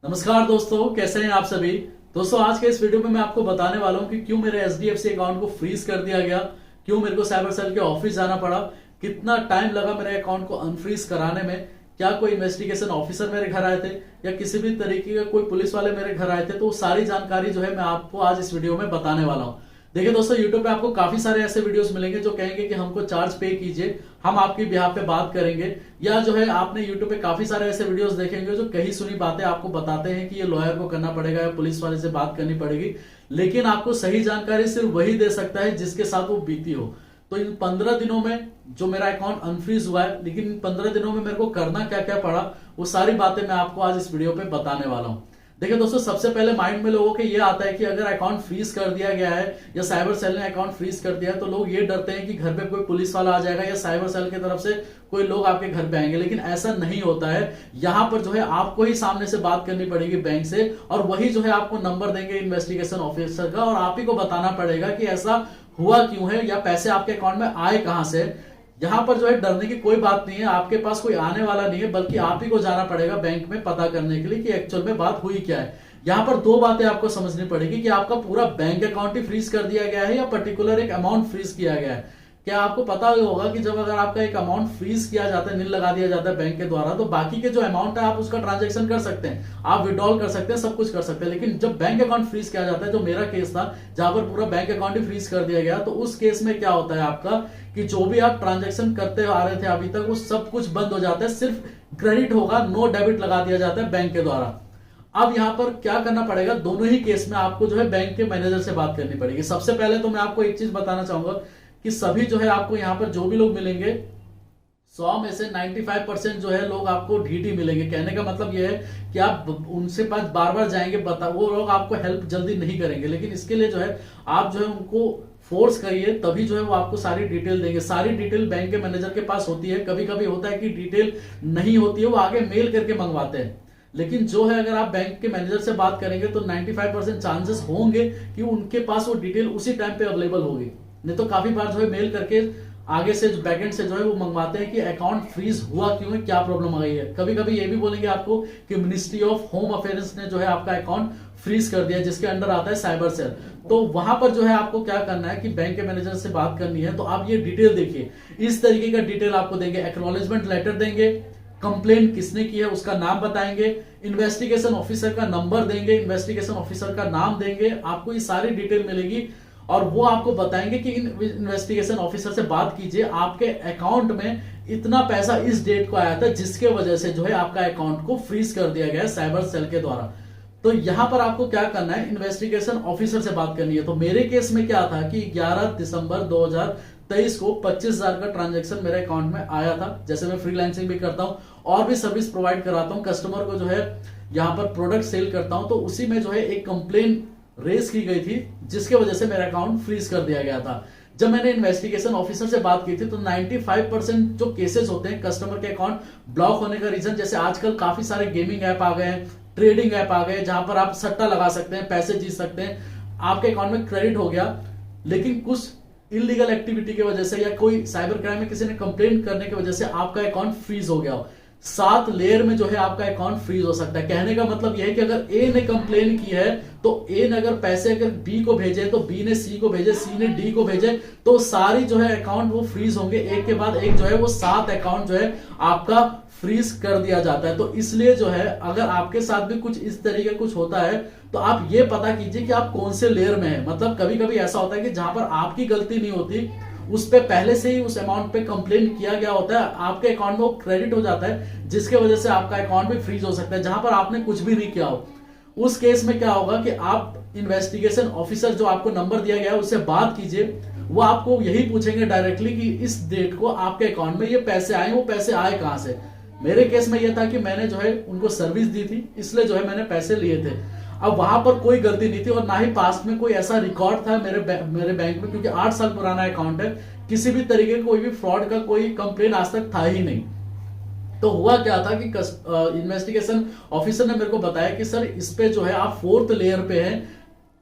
नमस्कार दोस्तों, कैसे हैं आप सभी। दोस्तों, आज के इस वीडियो में मैं आपको बताने वाला हूं कि क्यों मेरे एचडीएफसी अकाउंट को फ्रीज कर दिया गया, क्यों मेरे को साइबर सेल के ऑफिस जाना पड़ा, कितना टाइम लगा मेरे अकाउंट को अनफ्रीज कराने में, क्या कोई इन्वेस्टिगेशन ऑफिसर मेरे घर आए थे या किसी भी तरीके का कोई पुलिस वाले मेरे घर आए थे। तो वो सारी जानकारी जो है मैं आपको आज इस वीडियो में बताने वाला हूं। देखिए दोस्तों, YouTube पे आपको काफी सारे ऐसे वीडियोस मिलेंगे जो कहेंगे कि हमको चार्ज पे कीजिए, हम आपकी बिहाफ पे बात करेंगे। या जो है आपने YouTube पे काफी सारे ऐसे वीडियोस देखेंगे जो कही सुनी बातें आपको बताते हैं कि ये लॉयर को करना पड़ेगा या पुलिस वाले से बात करनी पड़ेगी, लेकिन आपको सही जानकारी सिर्फ वही दे सकता है जिसके साथ वो बीती हो। तो इन 15 दिनों में जो मेरा अकाउंट अनफ्रीज हुआ है, लेकिन इन 15 दिनों में मेरे को करना क्या क्या पड़ा, वो सारी बातें मैं आपको आज इस वीडियो पे बताने वाला हूं। देखिए दोस्तों, सबसे पहले माइंड में लोगों के ये आता है कि अगर अकाउंट फ्रीज कर दिया गया है या साइबर सेल ने अकाउंट फ्रीज कर दिया है तो लोग ये डरते हैं कि घर पे कोई पुलिस वाला आ जाएगा या साइबर सेल की तरफ से कोई लोग आपके घर पे आएंगे, लेकिन ऐसा नहीं होता है। यहाँ पर जो है आपको ही सामने से बात करनी पड़ेगी बैंक से, और वही जो है आपको नंबर देंगे इन्वेस्टिगेशन ऑफिसर का, और आप ही को बताना पड़ेगा कि ऐसा हुआ क्यों है या पैसे आपके अकाउंट में आए कहां से। यहां पर जो है डरने की कोई बात नहीं है, आपके पास कोई आने वाला नहीं है, बल्कि आप ही को जाना पड़ेगा बैंक में पता करने के लिए कि एक्चुअल में बात हुई क्या है। यहां पर दो बातें आपको समझनी पड़ेगी कि आपका पूरा बैंक अकाउंट ही फ्रीज कर दिया गया है या पर्टिकुलर एक अमाउंट फ्रीज किया गया है। क्या आपको पता होगा कि जब अगर आपका एक अमाउंट फ्रीज किया जाता है, नील लगा दिया जाता है बैंक के द्वारा, तो बाकी के जो अमाउंट है आप उसका ट्रांजेक्शन कर सकते हैं, आप विड्रॉल कर सकते हैं, सब कुछ कर सकते हैं। लेकिन जब बैंक अकाउंट फ्रीज किया जाता है, जो मेरा केस था जहां पर पूरा बैंक अकाउंट ही फ्रीज कर दिया गया, तो उस केस में क्या होता है आपका कि जो भी आप ट्रांजेक्शन करते आ रहे थे अभी तक, वो सब कुछ बंद हो जाता है, सिर्फ क्रेडिट होगा, नो डेबिट लगा दिया जाता है बैंक के द्वारा। अब यहां पर क्या करना पड़ेगा, दोनों ही केस में आपको जो है बैंक के मैनेजर से बात करनी पड़ेगी। सबसे पहले तो मैं आपको एक चीज बताना चाहूंगा कि सभी जो है आपको यहां पर जो भी लोग मिलेंगे, 100 में से 95% जो है लोग आपको ढीठ मिलेंगे। कहने का मतलब यह है कि आप उनसे पास बार बार जाएंगे, वो लोग आपको हेल्प जल्दी नहीं करेंगे, लेकिन इसके लिए जो है आप जो है उनको फोर्स करिए, तभी जो है वो आपको सारी डिटेल देंगे। सारी डिटेल बैंक के मैनेजर के पास होती है। कभी कभी होता है कि डिटेल नहीं होती है, वो आगे मेल करके मंगवाते हैं, लेकिन जो है अगर आप बैंक के मैनेजर से बात करेंगे तो 95% चांसेस होंगे कि उनके पास वो डिटेल उसी टाइम पे अवेलेबल होगी। नहीं तो काफी बार जो है मेल करके आगे से बैकएंड से जो है वो मंगवाते हैं कि अकाउंट फ्रीज हुआ क्यों है, क्या प्रॉब्लम आ गई है। कभी कभी ये भी बोलेंगे आपको कि मिनिस्ट्री ऑफ होम अफेयर्स ने जो है आपका अकाउंट फ्रीज कर दिया, जिसके अंडर आता है साइबर सेल। तो वहां पर जो है आपको क्या करना है कि बैंक के मैनेजर से बात करनी है, तो आप ये डिटेल देखिए, इस तरीके का डिटेल आपको देंगे। एक्नॉलेजमेंट लेटर देंगे, कंप्लेंट किसने की है उसका नाम बताएंगे, इन्वेस्टिगेशन ऑफिसर का नंबर देंगे, इन्वेस्टिगेशन ऑफिसर का नाम देंगे, आपको ये सारी डिटेल मिलेगी। और वो आपको बताएंगे कि इन्वेस्टिगेशन ऑफिसर से बात कीजिए, आपके अकाउंट में इतना पैसा इस डेट को आया था, जिसके वजह से जो है आपका अकाउंट को फ्रीज कर दिया गया है साइबर सेल के द्वारा। तो यहां पर आपको क्या करना है, इन्वेस्टिगेशन ऑफिसर से बात करनी है। तो मेरे केस में क्या था कि 11 दिसंबर 2023 को 25,000 का ट्रांजैक्शन मेरे अकाउंट में आया था। जैसे मैं फ्रीलांसिंग भी करता हूं और भी सर्विस प्रोवाइड कराता हूं, कस्टमर को जो है यहां पर प्रोडक्ट सेल करता हूं, तो उसी में जो है एक कंप्लेन रेज की गई थी, जिसके वजह से मेरा अकाउंट फ्रीज कर दिया गया था। जब मैंने इन्वेस्टिगेशन ऑफिसर से बात की थी तो 95% जो केसेस होते हैं कस्टमर के अकाउंट ब्लॉक होने का रीजन, जैसे आजकल काफी सारे गेमिंग ऐप आ गए हैं, ट्रेडिंग ऐप आ गए, जहां पर आप सट्टा लगा सकते हैं, पैसे जीत सकते हैं, आपके अकाउंट में क्रेडिट हो गया, लेकिन कुछ इलीगल एक्टिविटी की वजह से या कोई साइबर क्राइम में किसी ने कंप्लेंट करने की वजह से आपका अकाउंट फ्रीज हो गया हो। 7 लेयर में जो है आपका अकाउंट फ्रीज हो सकता है। कहने का मतलब यह है कि अगर ए ने कंप्लेन की है तो ए ने अगर पैसे अगर बी को भेजे, तो बी ने सी को भेजे, सी ने डी को भेजे, तो सारी जो है अकाउंट वो फ्रीज होंगे, एक के बाद एक जो है वो 7 अकाउंट जो है आपका फ्रीज कर दिया जाता है। तो इसलिए जो है अगर आपके साथ भी कुछ इस तरीके कुछ होता है तो आप ये पता कीजिए कि आप कौन से लेयर में है। मतलब कभी कभी ऐसा होता है कि जहां पर आपकी गलती नहीं होती, उस पे पहले से ही उस अमाउंट पे कंप्लेन किया गया होता है, आपके अकाउंट में वो क्रेडिट हो जाता है, जिसके वजह से आपका अकाउंट भी फ्रीज हो सकता है, जहां पर आपने कुछ भी नहीं किया हो। उस केस में क्या होगा कि आप इन्वेस्टिगेशन ऑफिसर जो आपको नंबर दिया गया है उससे बात कीजिए, वो आपको यही पूछेंगे डायरेक्टली कि इस डेट को आपके अकाउंट में ये पैसे आए, वो पैसे आए कहां से। मेरे केस में यह था कि मैंने जो है उनको सर्विस दी थी, इसलिए जो है मैंने पैसे लिए थे। अब वहां पर कोई गलती नहीं थी और ना ही पास्ट में कोई ऐसा रिकॉर्ड था मेरे बैंक में, क्योंकि 8 साल पुराना अकाउंट है, किसी भी तरीके का कोई भी फ्रॉड का कोई कंप्लेन आज तक था ही नहीं। तो हुआ क्या था कि इन्वेस्टिगेशन ऑफिसर ने मेरे को बताया कि सर इस पे जो है आप 4th लेयर पे हैं,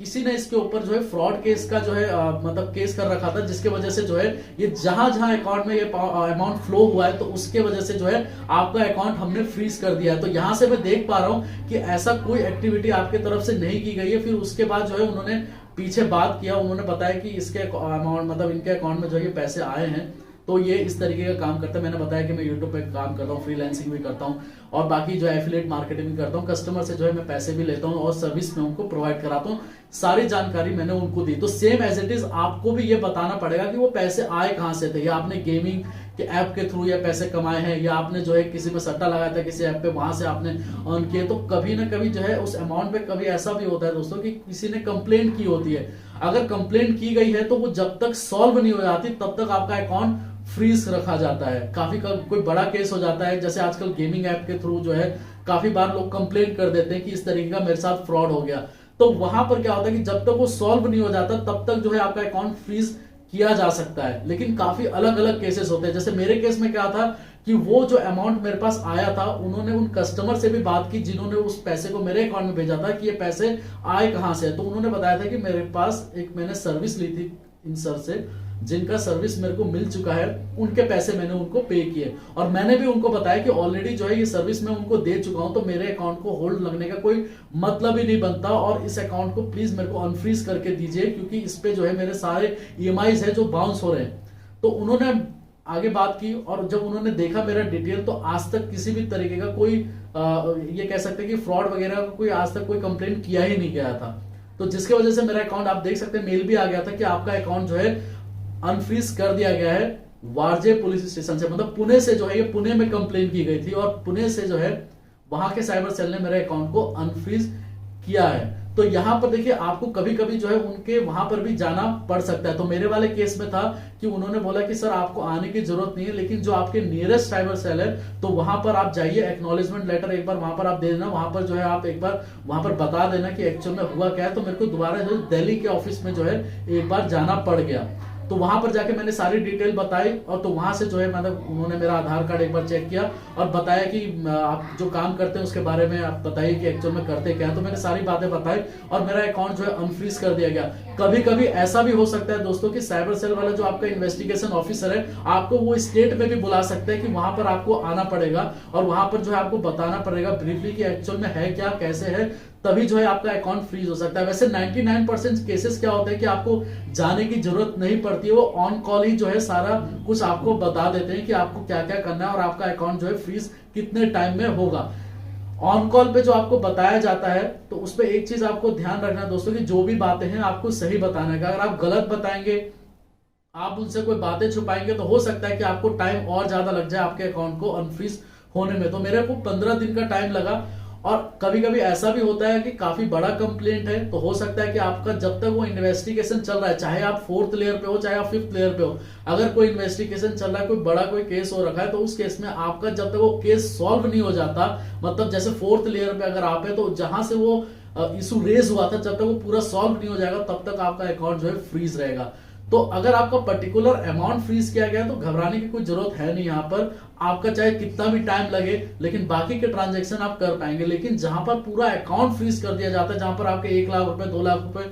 किसी ने इसके ऊपर जो है फ्रॉड केस का जो है मतलब केस कर रखा था, जिसके वजह से जो है ये जहां जहां अकाउंट में ये अमाउंट फ्लो हुआ है तो उसके वजह से जो है आपका अकाउंट हमने फ्रीज कर दिया है। तो यहां से मैं देख पा रहा हूं कि ऐसा कोई एक्टिविटी आपके तरफ से नहीं की गई है। फिर उसके बाद जो है उन्होंने पीछे बात किया, उन्होंने बताया कि इसके अमाउंट मतलब इनके अकाउंट में जो ये पैसे आए हैं, तो ये इस तरीके का काम करता है। मैंने बताया कि मैं यूट्यूब पे काम करता हूँ, फ्रीलांसिंग भी करता हूँ और बाकी जो है एफिलिएट मार्केटिंग भी करता हूँ। कस्टमर से जो है मैं पैसे भी लेता हूँ और सर्विस में उनको प्रोवाइड कराता हूँ। सारी जानकारी मैंने उनको दी। तो सेम एज इट इज आपको भी ये बताना पड़ेगा कि वो पैसे आए कहां से थे, या आपने गेमिंग के ऐप के थ्रू या पैसे कमाए हैं, या आपने जो है किसी में सट्टा लगाया था किसी ऐप पे, वहां से आपने अर्न किए। तो कभी ना कभी जो है उस अमाउंट पे कभी ऐसा भी होता है दोस्तों कि किसी ने कंप्लेंट की होती है। अगर कंप्लेंट की गई है तो वो जब तक सॉल्व नहीं हो जाती तब तक आपका अकाउंट फ्रीज रखा जाता है। काफी कोई बड़ा केस हो जाता है, जैसे आजकल गेमिंग ऐप के थ्रू जो है काफी बार लोग कंप्लेंट कर देते हैं कि इस तरीके का मेरे साथ फ्रॉड हो गया। तो वहां पर क्या होता है कि जब तक वो सॉल्व नहीं हो जाता तब तक जो है आपका अकाउंट फ्रीज किया जा सकता है। लेकिन काफी अलग अलग केसेस होते हैं। जैसे मेरे केस में क्या था कि वो जो अमाउंट मेरे पास आया था, उन्होंने उन कस्टमर से भी बात की जिन्होंने उस पैसे को मेरे अकाउंट में भेजा था कि ये पैसे आए कहां से। तो उन्होंने बताया था कि मेरे पास एक मैंने सर्विस ली थी इन सर से, जिनका सर्विस मेरे को मिल चुका है, उनके पैसे मैंने उनको पे किए। और मैंने भी उनको बताया कि ऑलरेडी जो है ये सर्विस मैं उनको दे चुका हूं, तो मेरे अकाउंट को होल्ड लगने का कोई मतलब ही नहीं बनता और इस अकाउंट को प्लीज मेरे को अनफ्रीज करके दीजिए, क्योंकि इस पे जो है मेरे सारे ईएमआईज है जो बाउंस हो रहे हैं। तो उन्होंने आगे बात की और जब उन्होंने देखा मेरा डिटेल, तो आज तक किसी भी तरीके का कोई ये कह सकते हैं कि फ्रॉड वगैरह का कोई आज तक कोई कंप्लेंट किया ही नहीं गया था। तो जिसके वजह से मेरा अकाउंट आप देख सकते हैं, मेल भी आ गया था कि आपका अकाउंट जो है अनफ्रीज कर दिया गया है वारजे पुलिस स्टेशन से। मतलब पुणे से जो है, ये पुणे में कंप्लेन की गई थी और पुणे से जो है वहां के साइबर सेल ने मेरे अकाउंट को अनफ्रीज किया है। तो यहां पर देखिए आपको कभी कभी जो है उनके वहां पर भी जाना पड़ सकता है। तो मेरे वाले केस में था कि उन्होंने बोला कि सर आपको आने की जरूरत नहीं है, लेकिन जो आपके नियरेस्ट साइबर सेल है तो वहां पर आप जाइए, एक्नॉलेजमेंट लेटर एक बार वहां पर आप दे देना, वहां पर जो है आप एक बार वहां पर बता देना कि एक्चुअल में हुआ क्या है। तो मेरे को दोबारा जो दिल्ली के ऑफिस में जो है एक बार जाना पड़ गया। तो वहां पर जाके मैंने सारी डिटेल बताई और तो वहां से जो है मतलब उन्होंने मेरा आधार कार्ड एक बार चेक किया और बताया कि आप जो काम करते हैं उसके बारे में आप बताइए कि एक्चुअल में करते क्या है। तो मैंने सारी बातें बताई और मेरा अकाउंट जो है अनफ्रीज कर दिया गया। कभी कभी ऐसा भी हो सकता है दोस्तों कि साइबर सेल वाला जो आपका इन्वेस्टिगेशन ऑफिसर है आपको वो स्टेट में भी बुला सकते हैं कि वहां पर आपको आना पड़ेगा और वहां पर जो है आपको बताना पड़ेगा ब्रीफली कि एक्चुअल में है क्या, कैसे है, तभी जो है आपका अकाउंट फ्रीज हो सकता है। वैसे 99% केसेस क्या होता है कि आपको जाने की जरूरत नहीं पड़ती है, वो ऑन कॉल ही जो है सारा कुछ आपको बता देते हैं कि आपको क्या क्या करना है और आपका अकाउंट जो है फ्रीज कितने टाइम में होगा। ऑन कॉल पे जो आपको बताया जाता है तो उस पर एक चीज आपको ध्यान रखना है दोस्तों कि जो भी बातें हैं आपको सही बताना है। अगर आप गलत बताएंगे, आप उनसे कोई बातें छुपाएंगे तो हो सकता है कि आपको टाइम और ज्यादा लग जाए आपके अकाउंट को अनफ्रीज होने में। तो मेरे को 15 दिन का टाइम लगा। और कभी कभी ऐसा भी होता है कि काफी बड़ा कंप्लेंट है तो हो सकता है कि आपका जब तक वो इन्वेस्टिगेशन चल रहा है, चाहे आप 4th लेयर पे हो चाहे आप 5th लेयर पे हो, अगर कोई इन्वेस्टिगेशन चल रहा है, कोई बड़ा कोई केस हो रखा है, तो उस केस में आपका जब तक वो केस सॉल्व नहीं हो जाता, मतलब जैसे 4th लेयर पे अगर आप है तो जहां से वो इशू रेज हुआ था जब तक वो पूरा सॉल्व नहीं हो जाएगा तब तक आपका अकाउंट जो है फ्रीज रहेगा। तो अगर आपका पर्टिकुलर अमाउंट फ्रीज किया गया तो घबराने की कोई जरूरत है नहीं। यहाँ पर आपका चाहे कितना भी टाइम लगे लेकिन बाकी के ट्रांजैक्शन आप कर पाएंगे। लेकिन जहां पर पूरा अकाउंट फ्रीज कर दिया जाता है, जहां पर आपके 1 लाख रुपए 2 लाख रुपए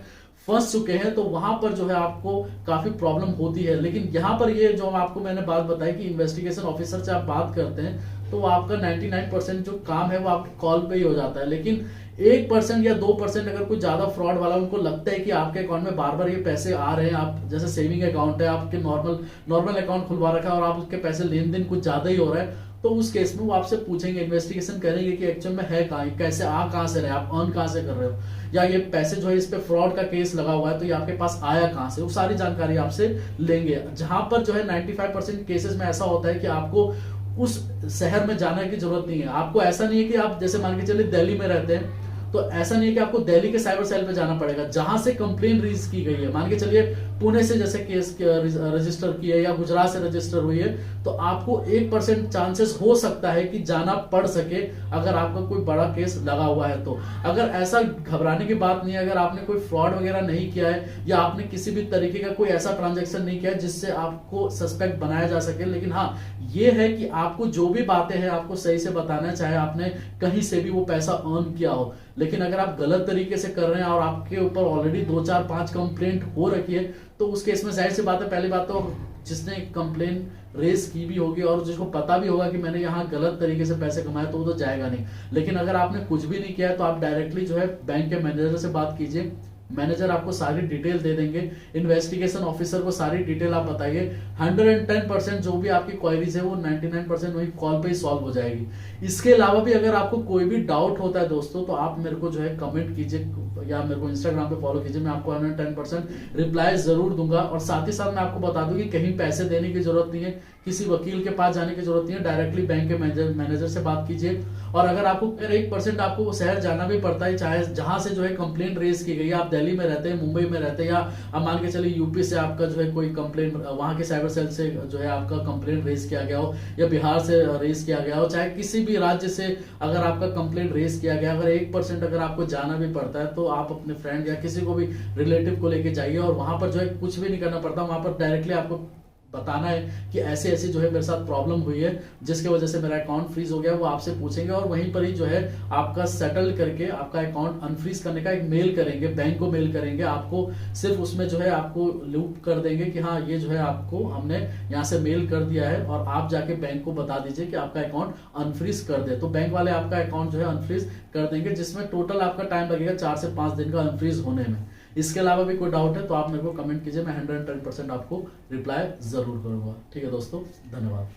फंस चुके हैं, तो वहां पर जो है आपको काफी प्रॉब्लम होती है। लेकिन यहाँ पर ये जो आपको मैंने बात बताई कि इन्वेस्टिगेशन ऑफिसर से आप बात करते हैं तो आपका 99% जो काम है वो आपके कॉल पे ही हो जाता है। लेकिन 1% या 2% अगर कोई ज्यादा फ्रॉड वाला उनको लगता है कि आपके अकाउंट में बार बार ये पैसे आ रहे हैं, आप जैसे सेविंग अकाउंट है, आपके नॉर्मल अकाउंट खुलवा रखा है और आप उसके पैसे लेन देन कुछ ज्यादा ही हो रहा है, तो उस केस में वो आपसे पूछेंगे, इन्वेस्टिगेशन करेंगे कि एक्चुअल में है कहाँ, कैसे आ कहाँ से रहे, आप अर्न कहाँ से कर रहे हो, या ये पैसे जो है इस पे फ्रॉड का केस लगा हुआ है तो ये आपके पास आया कहाँ से, वो सारी जानकारी आपसे लेंगे। जहां पर जो है 95% केसेस में ऐसा होता है कि आपको उस शहर में जाने की जरूरत नहीं है। आपको ऐसा नहीं है कि आप जैसे मान के चलिए दिल्ली में रहते हैं तो ऐसा नहीं है कि आपको दिल्ली के साइबर सेल पे जाना पड़ेगा जहां से कंप्लेन रजिस्टर की गई है। मान के चलिए पुणे से जैसे केस रजिस्टर की है या गुजरात से रजिस्टर हुई है तो आपको 1% चांसेस हो सकता है कि जाना पड़ सके अगर आपका कोई बड़ा केस लगा हुआ है। तो अगर ऐसा घबराने की बात नहीं है, अगर आपने कोई फ्रॉड वगैरह नहीं किया है या आपने किसी भी तरीके का कोई ऐसा ट्रांजेक्शन नहीं किया है जिससे आपको सस्पेक्ट बनाया जा सके, लेकिन हाँ ये है कि आपको जो भी बातें हैं आपको सही से बताना है, चाहे आपने कहीं से भी वो पैसा अर्न किया हो। लेकिन अगर आप गलत तरीके से कर रहे हैं और आपके ऊपर ऑलरेडी 2 4 5 कंप्लेंट हो रखी है, तो उस केस में जाहिर सी बात है, पहली बात तो जिसने कंप्लेन रेस की भी होगी और जिसको पता भी होगा कि मैंने यहाँ गलत तरीके से पैसे कमाए, तो वो तो जाएगा नहीं। लेकिन अगर आपने कुछ भी नहीं किया है तो आप डायरेक्टली जो है बैंक के मैनेजर से बात कीजिए। मैनेजर आपको सारी डिटेल दे देंगे, इन्वेस्टिगेशन ऑफिसर को सारी डिटेल आप बताइए। 110% जो भी आपकी क्वायरीज है वो 99% वही कॉल पे ही सॉल्व हो जाएगी। इसके अलावा भी अगर आपको कोई भी डाउट होता है दोस्तों, तो आप मेरे को जो है कमेंट कीजिए या मेरे को इंस्टाग्राम पे फॉलो कीजिए, मैं आपको 110% रिप्लाई जरूर दूंगा। और साथ ही साथ मैं आपको बता दूं कि कहीं पैसे देने की जरूरत नहीं है, किसी वकील के पास जाने की जरूरत नहीं है, डायरेक्टली बैंक के मैनेजर से बात कीजिए। और अगर आपको 1% आपको वो शहर जाना भी पड़ता है, चाहे जहां से जो है कंप्लेंट रेज की गई है, आप दिल्ली में रहते हैं, मुंबई में रहते हैं, या आप मान के चलिए यूपी से आपका जो है कोई कंप्लेंट वहां के साइबर सेल से जो है आपका कंप्लेंट रेज किया गया हो, या बिहार से रेज किया गया हो, चाहे किसी भी राज्य से अगर आपका कंप्लेंट रेज किया गया, अगर 1% अगर आपको जाना भी पड़ता है, तो आप अपने फ्रेंड या किसी को भी रिलेटिव को लेके जाइए, और वहां पर जो है कुछ भी नहीं करना पड़ता, वहां पर डायरेक्टली आपको बताना है कि ऐसे ऐसे जो है मेरे साथ प्रॉब्लम हुई है जिसकी वजह से मेरा अकाउंट फ्रीज हो गया, वो आपसे पूछेंगे और वहीं पर ही जो है आपका सेटल करके आपका अकाउंट अनफ्रीज करने का एक मेल करेंगे, बैंक को मेल करेंगे, आपको सिर्फ उसमें जो है आपको लूप कर देंगे कि हाँ ये जो है आपको हमने यहाँ से मेल कर दिया है, और आप जाके बैंक को बता दीजिए कि आपका अकाउंट अनफ्रीज कर दे। तो बैंक वाले आपका अकाउंट जो है अनफ्रीज कर देंगे, जिसमें टोटल आपका टाइम लगेगा 4 से 5 दिन का अनफ्रीज होने में। इसके अलावा भी कोई डाउट है तो आप मेरे को कमेंट कीजिए, मैं 110% आपको रिप्लाई जरूर करूंगा। ठीक है दोस्तों, धन्यवाद।